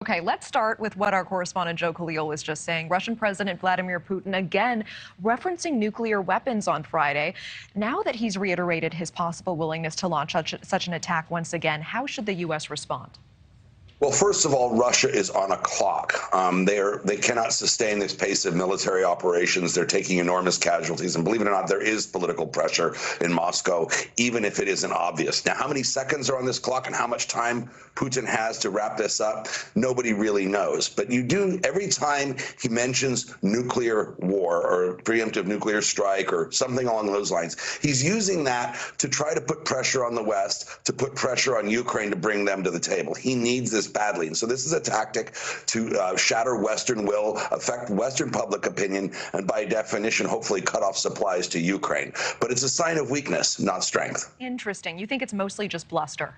Okay, let's start with what our correspondent Joe Khalil was just saying. Russian President Vladimir Putin again referencing nuclear weapons on Friday. Now that he's reiterated his possible willingness to launch such an attack once again, how should the U.S. respond? Well, first of all, Russia is on a clock. They cannot sustain this pace of military operations. They're taking enormous casualties. And believe it or not, there is political pressure in Moscow, even if it isn't obvious. Now, how many seconds are on this clock and how much time Putin has to wrap this up, nobody really knows. But you do, every time he mentions nuclear war or preemptive nuclear strike or something along those lines, he's using that to try to put pressure on the West, to put pressure on Ukraine to bring them to the table. He needs this badly. And so this is a tactic to shatter Western will, affect Western public opinion, and by definition, hopefully cut off supplies to Ukraine. But it's a sign of weakness, not strength. Interesting. You think it's mostly just bluster?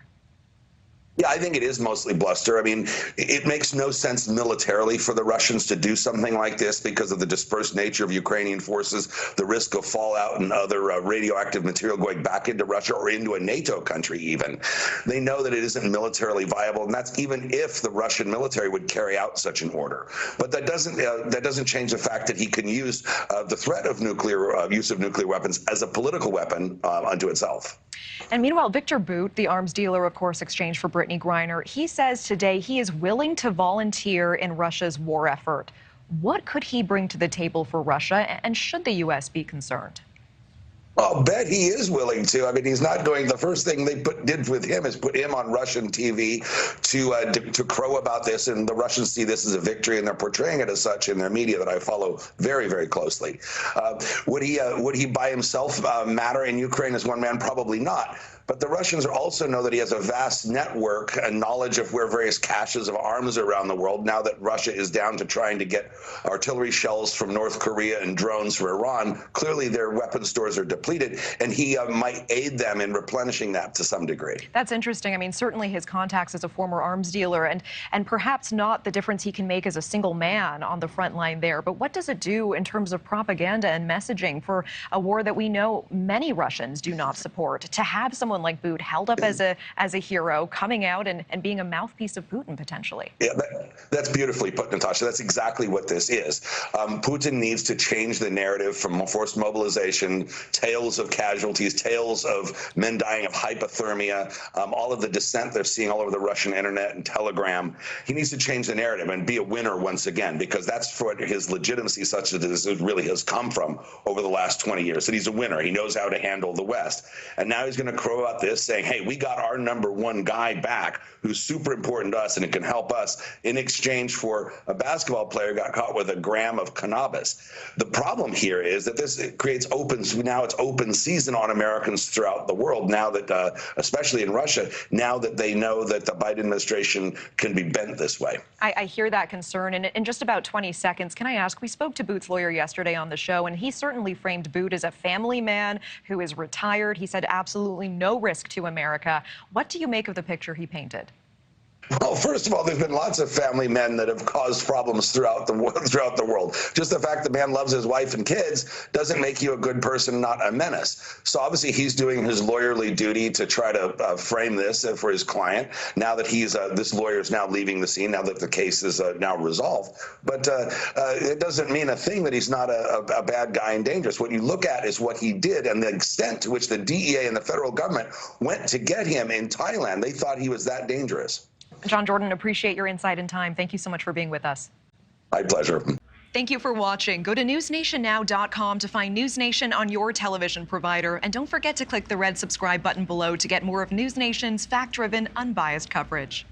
Yeah, I think it is mostly bluster. I mean, it makes no sense militarily for the Russians to do something like this because of the dispersed nature of Ukrainian forces, the risk of fallout and other radioactive material going back into Russia or into a NATO country even. They know that it isn't militarily viable, and that's even if the Russian military would carry out such an order. But that doesn't change the fact that he can use the threat of use of nuclear weapons as a political weapon unto itself. And meanwhile, Victor Bout, the arms dealer, of course, exchanged for Brittany Griner, he says today he is willing to volunteer in Russia's war effort. What could he bring to the table for Russia, and should the U.S. be concerned? I'll bet he is willing to. I mean, he's not going. The first thing they did with him is put him on Russian TV to crow about this, and the Russians see this as a victory, and they're portraying it as such in their media that I follow very, very closely. Would he by himself matter in Ukraine as one man? Probably not. But the Russians also know that he has a vast network and knowledge of where various caches of arms are around the world. Now that Russia is down to trying to get artillery shells from North Korea and drones from Iran, clearly their weapon stores are depleted, and he might aid them in replenishing that to some degree. That's interesting. I mean, certainly his contacts as a former arms dealer and perhaps not the difference he can make as a single man on the front line there. But what does it do in terms of propaganda and messaging for a war that we know many Russians do not support? To have someone like Bout held up as a hero, coming out and being a mouthpiece of Putin potentially. Yeah, that's beautifully put, Natasha. That's exactly what this is. Putin needs to change the narrative from forced mobilization, tales of casualties, tales of men dying of hypothermia, all of the dissent they're seeing all over the Russian internet and Telegram. He needs to change the narrative and be a winner once again, because that's what his legitimacy, such as this really has come from over the last 20 years. That he's a winner. He knows how to handle the West. And now he's going to crow out this, saying, hey, we got our #1 guy back who's super important to us and it can help us, in exchange for a basketball player got caught with a gram of cannabis. The problem here is that this creates now it's open season on Americans throughout the world, now that, especially in Russia, now that they know that the Biden administration can be bent this way. I hear that concern. And in just about 20 seconds, can I ask, we spoke to Bout's lawyer yesterday on the show, and he certainly framed Bout as a family man who is retired. He said absolutely no risk to America. What do you make of the picture he painted? Well, first of all, there's been lots of family men that have caused problems throughout the world. Just the fact the man loves his wife and kids doesn't make you a good person, not a menace. So obviously he's doing his lawyerly duty to try to frame this for his client. Now that this lawyer is now leaving the scene, now that the case is now resolved. But it doesn't mean a thing that he's not a bad guy and dangerous. What you look at is what he did and the extent to which the DEA and the federal government went to get him in Thailand. They thought he was that dangerous. John Jordan, appreciate your insight and time. Thank you so much for being with us. My pleasure. Thank you for watching. Go to newsnationnow.com to find News Nation on your television provider. And don't forget to click the red subscribe button below to get more of News Nation's fact-driven, unbiased coverage.